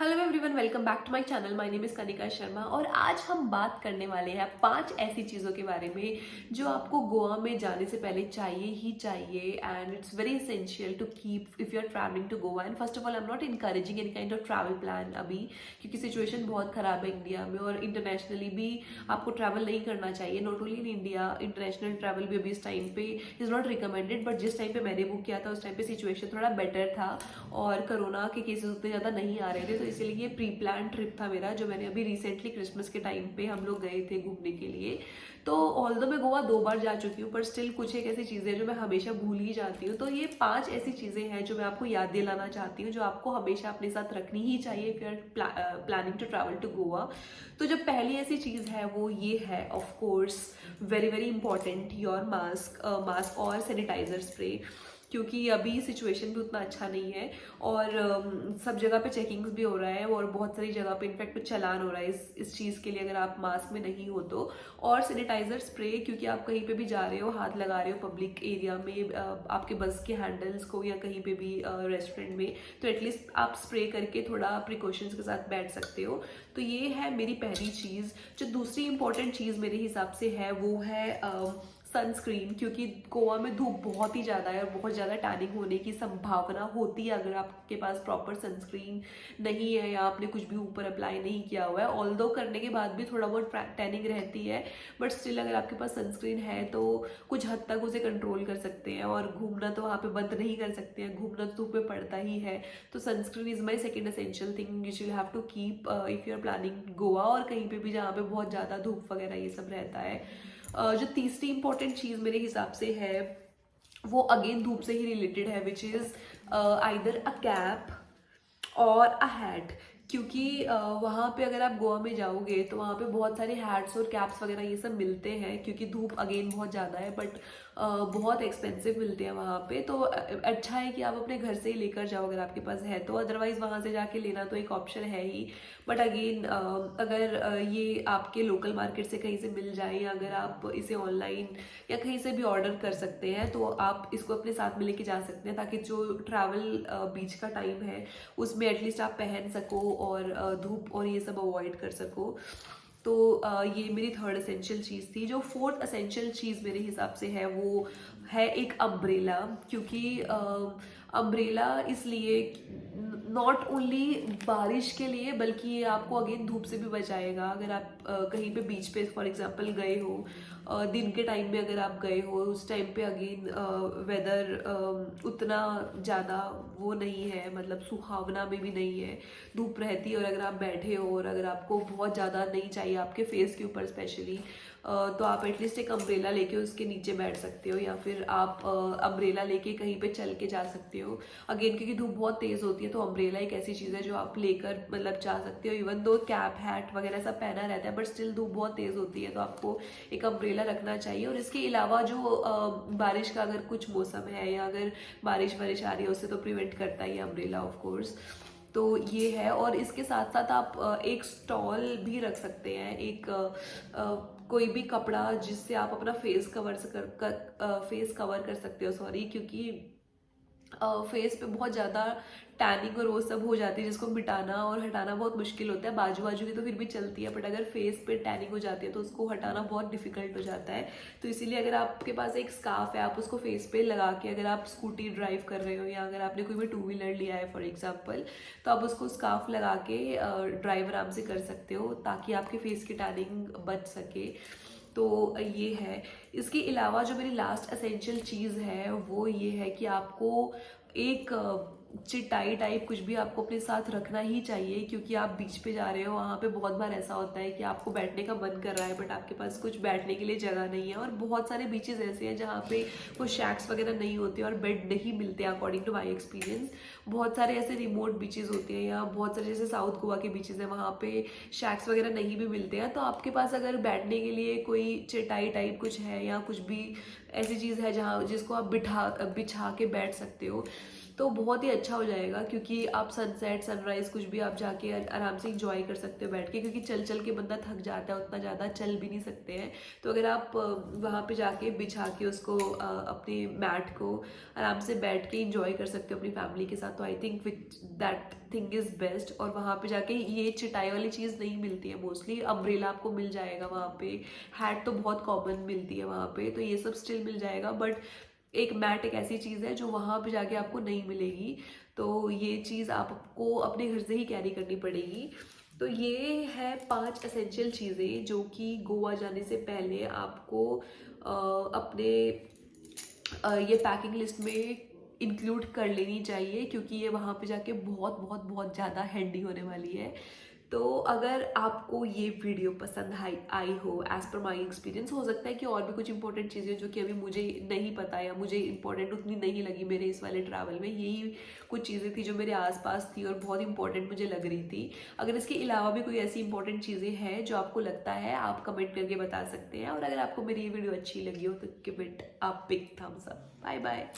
Hello everyone, welcome back to my channel. My name is Kanika Sharma और आज हम बात करने वाले हैं 5 ऐसी चीज़ों के बारे में जो आपको गोवा में जाने से पहले चाहिए ही चाहिए। And it's very essential to keep if you are travelling to Goa. And first of all I am not encouraging any kind of travel plan अभी, क्योंकि सिचुएशन बहुत ख़राब है इंडिया में और इंटरनेशनली भी आपको ट्रैवल नहीं करना चाहिए। Not only in India, international travel भी अभी इस टाइम पे इज़ नॉट रिकमेंडेड। बट जिस टाइम पे मैंने बुक किया था उस टाइम पे सिचुएशन थोड़ा बेटर था और कोरोना के केसेस उतने ज़्यादा नहीं आ रहे थे, तो इसीलिए ये प्री प्लान ट्रिप था मेरा, जो मैंने अभी रिसेंटली क्रिसमस के टाइम पे हम लोग गए थे घूमने के लिए। तो ऑल्दो मैं गोवा 2 बार जा चुकी हूँ, पर स्टिल कुछ एक ऐसी चीज़ें जो मैं हमेशा भूल ही जाती हूँ। तो ये 5 ऐसी चीज़ें हैं जो मैं आपको याद दिलाना चाहती हूँ, जो आपको हमेशा अपने साथ रखनी ही चाहिए if you are planning to travel to Goa. तो जब पहली ऐसी चीज़ है वो ये है, of course very very important, your mask और सैनिटाइजर स्प्रे, क्योंकि अभी सिचुएशन भी उतना अच्छा नहीं है और सब जगह पे चेकिंग्स भी हो रहा है और बहुत सारी जगह पे इनफैक्ट चालान हो रहा है इस चीज़ के लिए अगर आप मास्क में नहीं हो तो। और सैनिटाइजर स्प्रे, क्योंकि आप कहीं पे भी जा रहे हो, हाथ लगा रहे हो पब्लिक एरिया में, आपके बस के हैंडल्स को या कहीं पे भी रेस्टोरेंट में, तो एटलीस्ट आप स्प्रे करके थोड़ा प्रिकॉशंस के साथ बैठ सकते हो। तो ये है मेरी पहली चीज़। जो दूसरी इंपॉर्टेंट चीज़ मेरे हिसाब से है वो है सनस्क्रीन, क्योंकि गोवा में धूप बहुत ही ज़्यादा है और बहुत ज़्यादा टैनिंग होने की संभावना होती है अगर आपके पास प्रॉपर सनस्क्रीन नहीं है या आपने कुछ भी ऊपर अप्लाई नहीं किया हुआ है। ऑल्दो करने के बाद भी थोड़ा बहुत टैनिंग रहती है, बट स्टिल अगर आपके पास सनस्क्रीन है तो कुछ हद तक उसे कंट्रोल कर सकते हैं। और घूमना तो वहाँ पे बंद नहीं कर सकते हैं, घूमना तो धूप में पड़ता ही है। तो sunscreen is my second essential thing which you have to keep if you are planning Goa और कहीं पर भी जहाँ पे बहुत ज़्यादा धूप वगैरह ये सब रहता है। जो तीसरी इंपॉर्टेंट चीज़ मेरे हिसाब से है वो अगेन धूप से ही रिलेटेड है, which is either a cap और अ हैट। क्योंकि वहाँ पे अगर आप गोवा में जाओगे तो वहाँ पे बहुत सारे हैट्स और कैप्स वगैरह ये सब मिलते हैं, क्योंकि धूप अगेन बहुत ज़्यादा है, बट बहुत एक्सपेंसिव मिलते हैं वहाँ पे। तो अच्छा है कि आप अपने घर से ही लेकर जाओ अगर आपके पास है तो, अदरवाइज़ वहाँ से जाके लेना तो एक ऑप्शन है ही। बट अगेन अगर ये आपके लोकल मार्केट से कहीं से मिल जाए या अगर आप इसे ऑनलाइन या कहीं से भी ऑर्डर कर सकते हैं तो आप इसको अपने साथ में लेके जा सकते हैं, ताकि जो ट्रैवल बीच का टाइम है उसमें एटलीस्ट आप पहन सको और धूप और ये सब अवॉइड कर सको। तो ये मेरी थर्ड एसेंशियल चीज़ थी। जो फोर्थ एसेंशियल चीज़ मेरे हिसाब से है वो है एक अम्ब्रेला, क्योंकि अम्ब्रेला इसलिए नॉट ओनली बारिश के लिए, बल्कि ये आपको अगेन धूप से भी बचाएगा। अगर आप कहीं पे बीच पे फॉर एग्जांपल गए हो, दिन के टाइम में अगर आप गए हो, उस टाइम पे अगेन वेदर उतना ज़्यादा वो नहीं है, मतलब सुहावना में भी नहीं है, धूप रहती है। और अगर आप बैठे हो और अगर आपको बहुत ज़्यादा नहीं चाहिए आपके फेस के ऊपर स्पेशली, तो आप एटलीस्ट एक अम्ब्रेला लेके उसके नीचे बैठ सकते हो, या फिर आप अम्ब्रेला लेके कहीं पे चल के जा सकते हो। अगेन क्योंकि धूप बहुत तेज़ होती है तो अम्ब्रेला एक ऐसी चीज़ है जो आप लेकर मतलब जा सकते हो। इवन दो कैप हैट वगैरह सब पहना रहता है, बट स्टिल धूप बहुत तेज़ होती है तो आपको एक अम्ब्रेला रखना चाहिए। और इसके अलावा जो बारिश का अगर कुछ मौसम है या अगर बारिश वारिश आ रही है उससे तो प्रिवेंट करता ही है अम्ब्रेला ऑफ कोर्स। तो ये है। और इसके साथ साथ आप एक स्टॉल भी रख सकते हैं, एक कोई भी कपड़ा जिससे आप अपना फेस कवर कर सकते हो, सॉरी, क्योंकि फेस पे बहुत ज़्यादा टैनिंग और वो सब हो जाती है जिसको मिटाना और हटाना बहुत मुश्किल होता है। बाजू बाजू की तो फिर भी चलती है, बट अगर फेस पे टैनिंग हो जाती है तो उसको हटाना बहुत डिफिकल्ट हो जाता है। तो इसीलिए अगर आपके पास एक स्कार्फ है, आप उसको फेस पे लगा के, अगर आप स्कूटी ड्राइव कर रहे हो या अगर आपने कोई भी टू व्हीलर लिया है फॉर एग्जाम्पल, तो आप उसको स्कार्फ लगा के ड्राइव आराम से कर सकते हो, ताकि आपके फेस की टैनिंग बच सके। तो ये है। इसके अलावा जो मेरी लास्ट एसेंशियल चीज़ है वो ये है कि आपको एक चिटाई टाइप कुछ भी आपको अपने साथ रखना ही चाहिए, क्योंकि आप बीच पे जा रहे हो, वहाँ पे बहुत बार ऐसा होता है कि आपको बैठने का मन कर रहा है बट आपके पास कुछ बैठने के लिए जगह नहीं है। और बहुत सारे बीचेस ऐसे हैं जहाँ पे वो शैक्स वगैरह नहीं होते और बेड नहीं मिलते अकॉर्डिंग टू माई एक्सपीरियंस। बहुत सारे ऐसे रिमोट बीचेस होते हैं या बहुत सारे जैसे साउथ गोवा के बीचेस हैं, वहाँ पे शैक्स वगैरह नहीं भी मिलते हैं। तो आपके पास अगर बैठने के लिए कोई चटाई टाइप कुछ है या कुछ भी ऐसी चीज़ है जहाँ जिसको आप बिठा बिछा के बैठ सकते हो, तो बहुत ही अच्छा हो जाएगा, क्योंकि आप सनसेट सनराइज़ कुछ भी आप जाके आराम से इंजॉय कर सकते हो बैठ के, क्योंकि चल चल के बंदा थक जाता है, उतना ज़्यादा चल भी नहीं सकते हैं। तो अगर आप वहाँ पे जाके बिछा के उसको अपने मैट को आराम से बैठ के इंजॉय कर सकते हो अपनी फैमिली के साथ, तो I think which that thing is best. और वहाँ पे जाके ये चटाई वाली चीज़ नहीं मिलती है मोस्टली, अम्ब्रेला आपको मिल जाएगा वहाँ पे, हैट तो बहुत कॉमन मिलती है वहाँ पे, तो ये सब स्टिल मिल जाएगा, बट एक मैट एक ऐसी चीज़ है जो वहाँ पे जाके आपको नहीं मिलेगी, तो ये चीज़ आपको अपने घर से ही कैरी करनी पड़ेगी। तो ये है 5 एसेंशियल चीज़ें जो कि गोवा जाने से पहले आपको अपने ये पैकिंग लिस्ट में इंक्लूड कर लेनी चाहिए, क्योंकि ये वहाँ पे जाके बहुत बहुत बहुत ज़्यादा हैंडी होने वाली है। तो अगर आपको ये वीडियो पसंद आई हो एज पर माई एक्सपीरियंस, हो सकता है कि और भी कुछ इंपॉर्टेंट चीज़ें जो कि अभी मुझे नहीं पता या मुझे इंपॉर्टेंट उतनी नहीं लगी मेरे इस वाले ट्रैवल में, यही कुछ चीज़ें थी जो मेरे आसपास थी और बहुत इंपॉर्टेंट मुझे लग रही थी। अगर इसके अलावा भी कोई ऐसी इंपॉर्टेंट चीज़ें हैं जो आपको लगता है, आप कमेंट करके बता सकते हैं। और अगर आपको मेरी ये वीडियो अच्छी लगी हो तो give it a big thumbs up. Bye bye.